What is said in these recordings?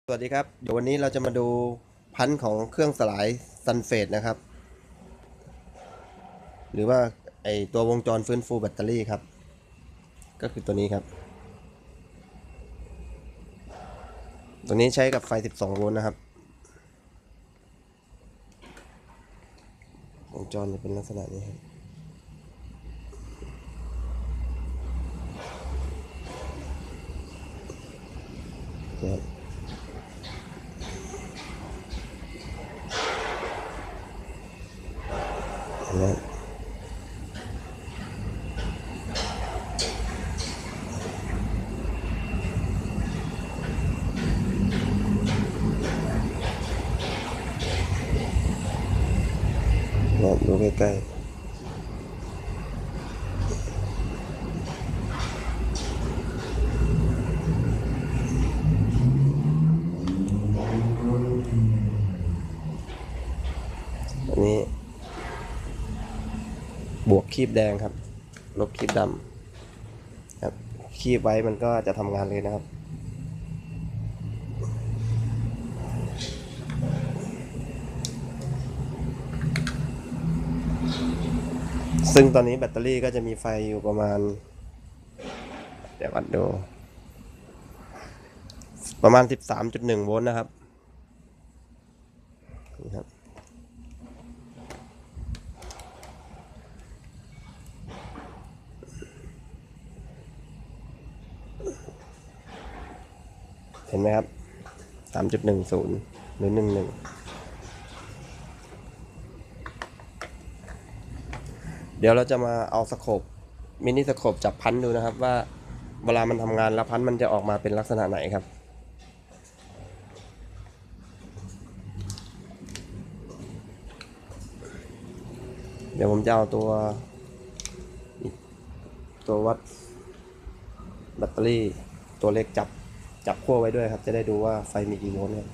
สวัสดีครับเดี๋ยววันนี้เราจะมาดูพันธุ์ของเครื่องสลายซัลเฟตนะครับหรือว่าไอตัววงจรฟื้นฟูแบตเตอรี่ครับก็คือตัวนี้ครับตัวนี้ใช้กับไฟ12โวลต์นะครับวงจรจะเป็นลักษณะนี้ครับเห็นไหมดูใกล้ๆอันนี้บวกคีบแดงครับลบคีบดำครับคีบไว้มันก็จะทำงานเลยนะครับซึ่งตอนนี้แบตเตอรี่ก็จะมีไฟอยู่ประมาณเดี๋ยววัดดูประมาณ 13.1 โวลต์นะครับนี่ครับเห็นไหมครับ 3.10 หรือ 11เดี๋ยวเราจะมาเอาสโคปมินิสโคปจับพันธุ์ดูนะครับว่าเวลามันทำงานแล้วพันธุ์มันจะออกมาเป็นลักษณะไหนครับเดี๋ยวผมจะเอาตัววัดแบตเตอรี่ตัวเล็กจับขั้วไว้ด้วยครับจะได้ดูว่าไฟมีกี่โวลต์ครับ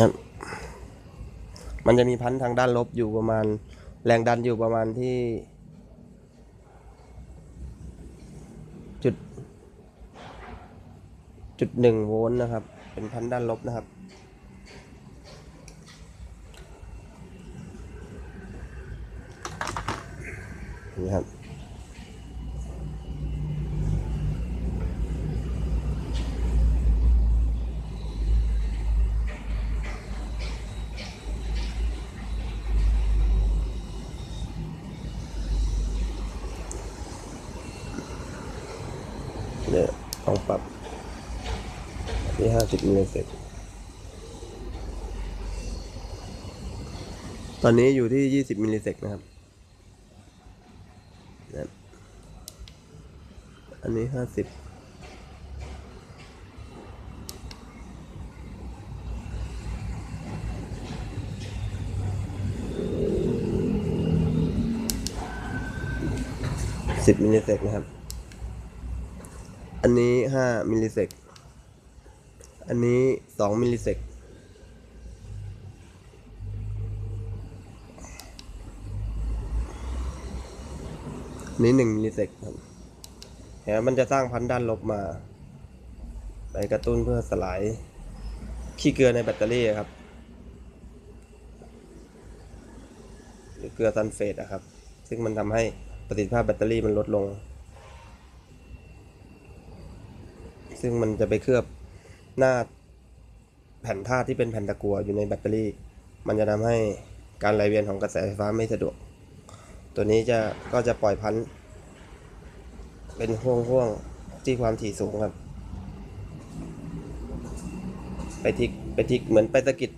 ครับมันจะมีพันธุ์ทางด้านลบอยู่ประมาณแรงดันอยู่ประมาณที่จุด 1 โวลต์นะครับเป็นพันธุ์ด้านลบนะครับนี่ครับเดี๋ยวลองปรับที่50 มิลลิเซกตอนนี้อยู่ที่20 มิลลิเซกนะครับอันนี้50 10 มิลลิเซกนะครับอันนี้5 มิลลิเซกอันนี้2 มิลลิเซกนี้1 มิลลิเซกครับแล้วมันจะสร้างพันธุ์ด้านลบมาไปกระตุ้นเพื่อสลายขี้เกลือในแบตเตอรี่ครับหรือเกลือซัลเฟตนะครับซึ่งมันทำให้ประสิทธิภาพแบตเตอรี่มันลดลงซึ่งมันจะไปเคลือบหน้าแผ่นธาตุที่เป็นแผ่นตะกั่วอยู่ในแบตเตอรี่มันจะทำให้การไหลเวียนของกระแสไฟฟ้าไม่สะดวกตัวนี้ก็จะปล่อยพันธุ์เป็นห่วงที่ความถี่สูงครับไป ไปทิกเหมือนไปสะกิด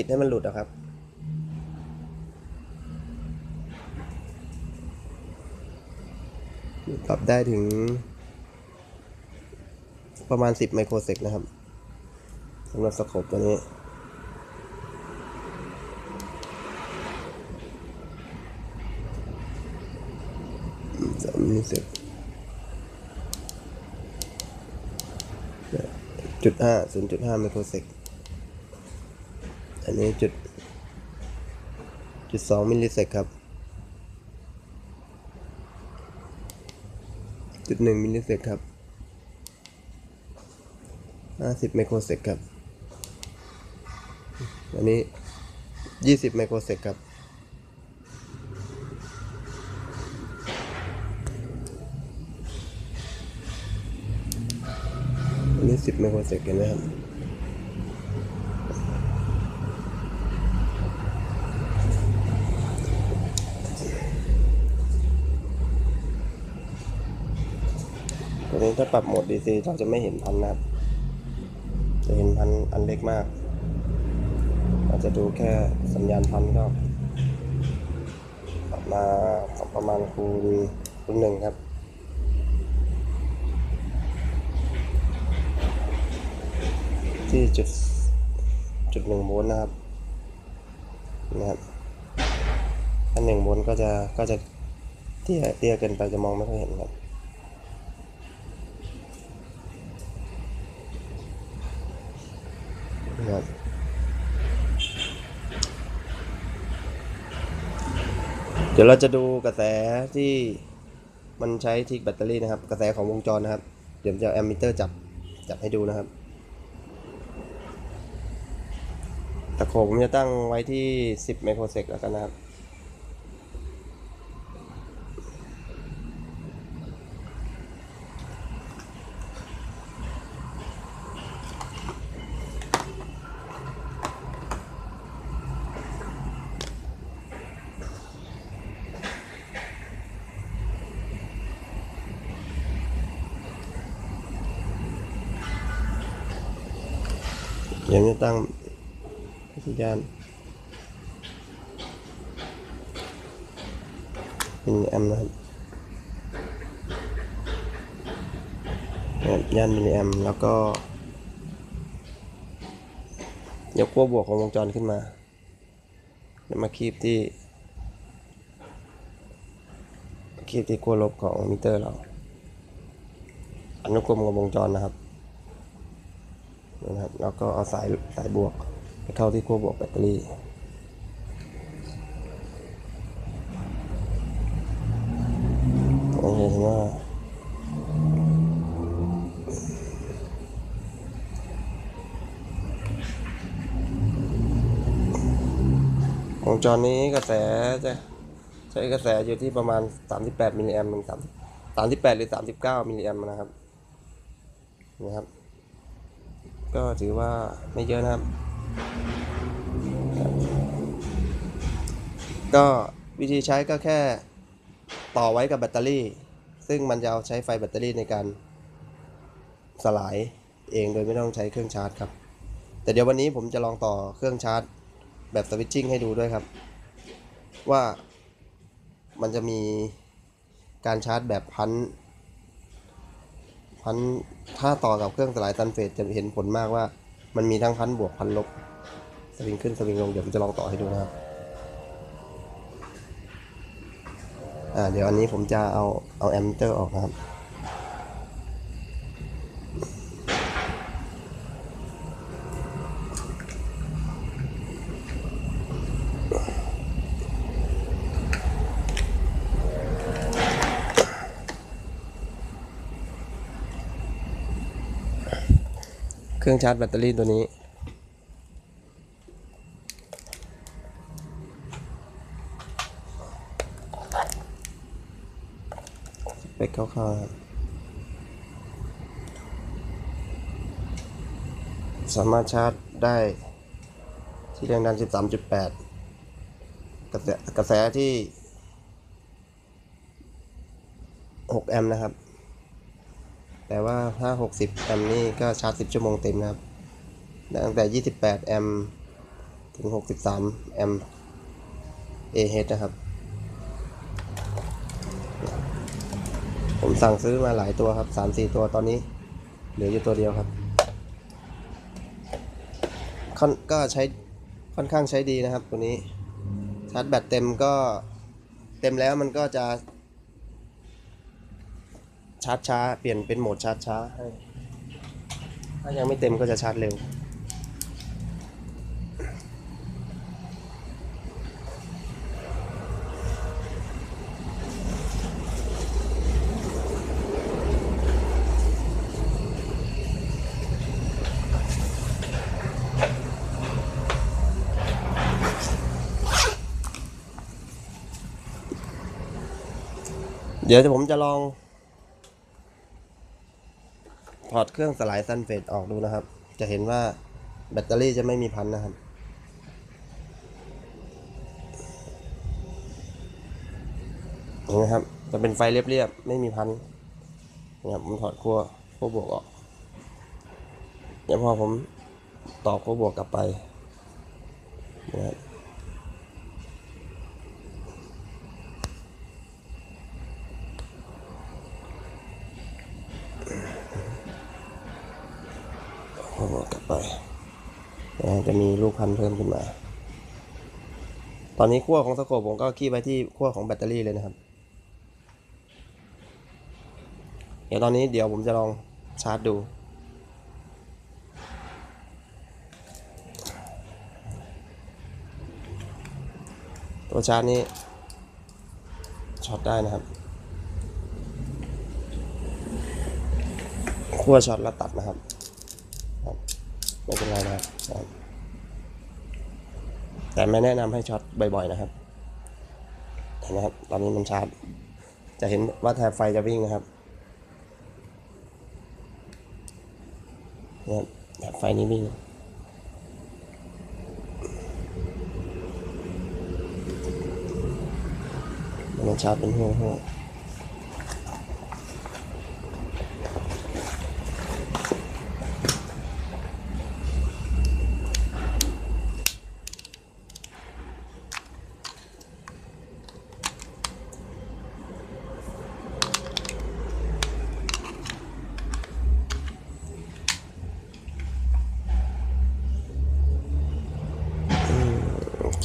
ให้มันหลุดอะครับปรับได้ถึงประมาณ10 ไมโครเซกนะครับสำหรับสโคปตัวนี้มิลลิเซก0.5 ไมโครเซกอันนี้2 มิลลิเซกครับ1 มิลลิเซกครับ50 ไมโครเซกครับอันนี้20 ไมโครเซกครับอันนี้10 ไมโครเซกเห็นไหมครับตัวนี้ถ้าปรับโหมด DC เราจะไม่เห็นพันนะครับจะเห็นพันอันเล็กมากเราจะดูแค่สัญญาณพันก็ปรับมาประมาณคูณ 1ครับที่1 โวลต์นะครับถ้า1 โวลต์ก็จะเตี้ยเกินไปจะมองไม่ค่อยเห็นครับเดี๋ยวเราจะดูกระแสที่มันใช้ทิกแบตเตอรี่นะครับกระแสของวงจรนะครับเดี๋ยวจะเอาแอมมิเตอร์จับให้ดูนะครับตะโขบผมจะตั้งไว้ที่10 ไมโครเซกแล้วกันนะครับเดี๋ยวจะตั้งสัญญาณมิลลิแอมนะครับย่านมิลลิแอมแล้วก็ยกขั้วบวกของวงจรขึ้นมาแล้วมาคีบที่ขั้วลบของมิเตอร์เราอนุกรมกับวงจรนะครับแล้วก็เอาสายบวกไปเข้าที่ขั้วบวกแบตเตอรี่เห็นว่าวงจรนี้กระแสจะใช้กระแสอยู่ที่ประมาณ38 มิลลิแอมป์ถึง38หรือ39 มิลลิแอมป์นะครับนะครับก็ถือว่าไม่เยอะนะครับก็วิธีใช้ก็แค่ต่อไว้กับแบตเตอรี่ซึ่งมันจะเอาใช้ไฟแบตเตอรี่ในการสลายเองโดยไม่ต้องใช้เครื่องชาร์จครับแต่เดี๋ยววันนี้ผมจะลองต่อเครื่องชาร์จแบบสวิตชิ่งให้ดูด้วยครับว่ามันจะมีการชาร์จแบบพันถ้าต่อกับเครื่องสลายซัลเฟตจะเห็นผลมากว่ามันมีทั้งพันบวกพันลบสวิงขึ้นสวิงลงเดี๋ยวผมจะลองต่อให้ดูนะครับเดี๋ยวอันนี้ผมจะเอาแอมมิเตอร์ออกนะครับเครื่องชาร์จแบตเตอรี่ตัวนี้ไปคร่าวๆสามารถชาร์จได้ที่แรงดัน 13.8 กระแสที่6 แอมป์นะครับแต่ว่าถ้า60 แอมป์นี่ก็ชาร์จ10 ชั่วโมงเต็มนะครับ ได้ตั้งแต่28แอมป์ถึง63แอมป์ AH นะครับผมสั่งซื้อมาหลายตัวครับ 3-4 ตัวตอนนี้เหลืออยู่ตัวเดียวครับก็ใช้ค่อนข้างใช้ดีนะครับตัวนี้ชาร์จแบตเต็มก็เต็มแล้วมันก็จะชาร์จช้าเปลี่ยนเป็นโหมดชาร์จช้าให้ถ้ายังไม่เต็มก็จะชาร์จเร็วเดี๋ยวผมจะลองถอดเครื่องสลายซัลเฟตออกดูนะครับจะเห็นว่าแบตเตอรี่จะไม่มีพันนะครับเห็นไหมครับจะเป็นไฟเรียบๆไม่มีพันนะครับผมถอดขั้วบวกออกเดี๋ยวพอผมต่อขั้วบวกกลับไปนะครับขั้วบวกกลับไปจะมีลูกพันเพิ่มขึ้นมาตอนนี้ขั้วของสโคปผมก็คีบไว้ที่ขั้วของแบตเตอรี่เลยนะครับเดี๋ยวผมจะลองชาร์จดูตัวชาร์จนี้ช็อตได้นะครับขั้วช็อตแล้วตัดนะครับไม่เป็นไรนะครับแต่ไม่แนะนำให้ช็อตบ่อยๆนะครับเห็นไหมครับตอนนี้มันชาร์จจะเห็นว่าแถบไฟจะวิ่งนะครับเนี่ยแถบไฟนี้วิ่งมันชาร์จเป็นห้วง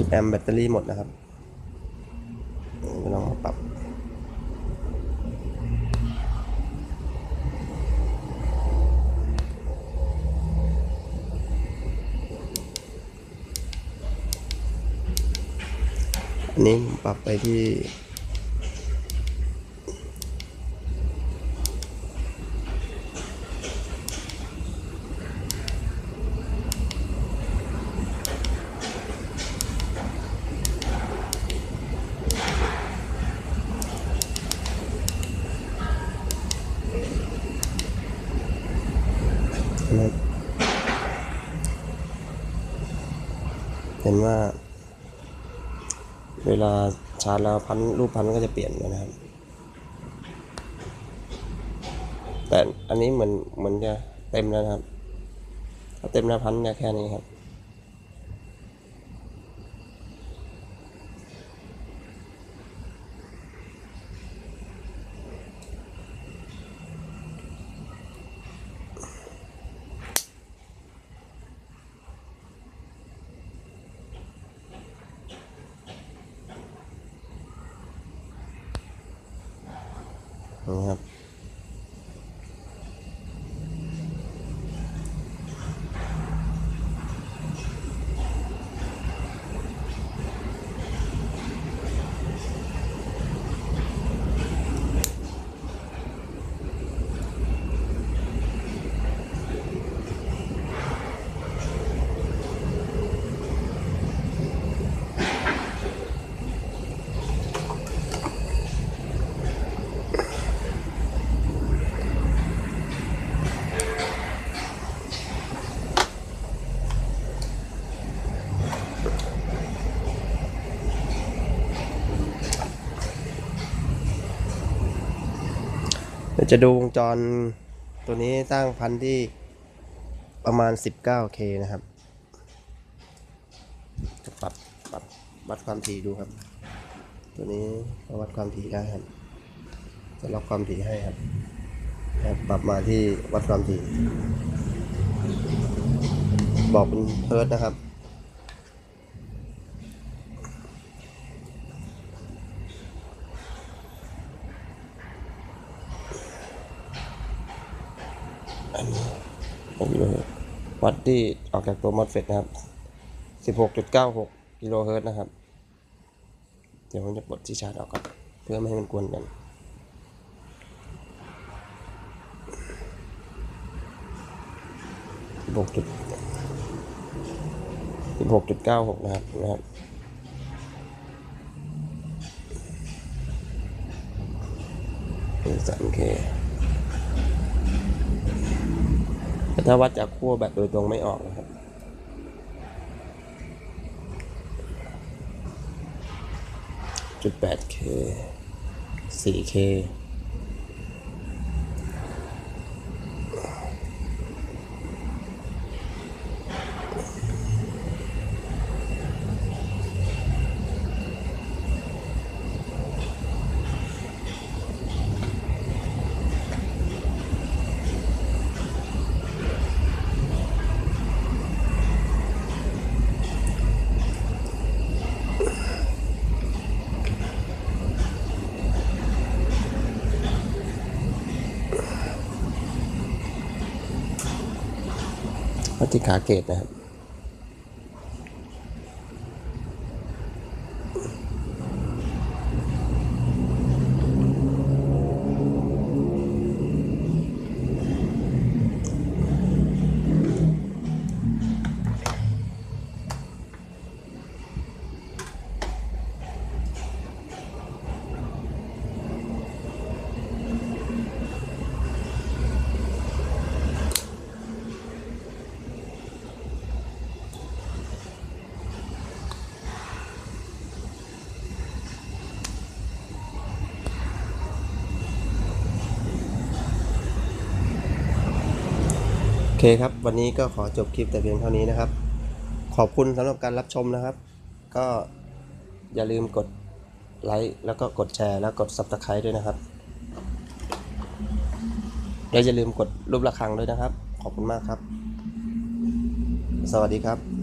10 แอมป์แบตเตอรี่หมดนะครับลองมาปรับอันนี้ปรับไปที่เห็นว่าเวลาชาร์จแล้วรูปพันก็จะเปลี่ยนนะครับแต่อันนี้เหมือนจะเต็มแล้วนะครับถ้าเต็มแล้วพันเนี่ยแค่นี้ครับนะครับเดี๋ยวจะดูวงจรตัวนี้สร้างพันที่ ประมาณ 19K นะครับจะปรับวัดความถี่ดูครับ ตัวนี้ก็วัดความถี่ได้ครับจะล็อกความถี่ให้ครับปรับมาที่วัดความถี่บอกเป็นเฮิร์ตซ์นะครับอันนี้ผมเลยวัดที่ออกจากตัวมอสเฟตนะครับ 16.96 กิโลเฮิรตซ์นะครับเดี๋ยวผมจะปลดที่ชาร์จออกก่อนเพื่อไม่ให้มันกวนกัน16.96นะครับ3K แต่ถ้าวัดจากขั้วแบตโดยตรงไม่ออกนะครับ0.8K 4K วัดที่ขาเกตนะครับโอเคครับวันนี้ก็ขอจบคลิปแต่เพียงเท่านี้นะครับขอบคุณสำหรับการรับชมนะครับก็อย่าลืมกดไลค์แล้วก็กดแชร์แล้วกด Subscribe ด้วยนะครับและอย่าลืมกดรูประฆังด้วยนะครับขอบคุณมากครับสวัสดีครับ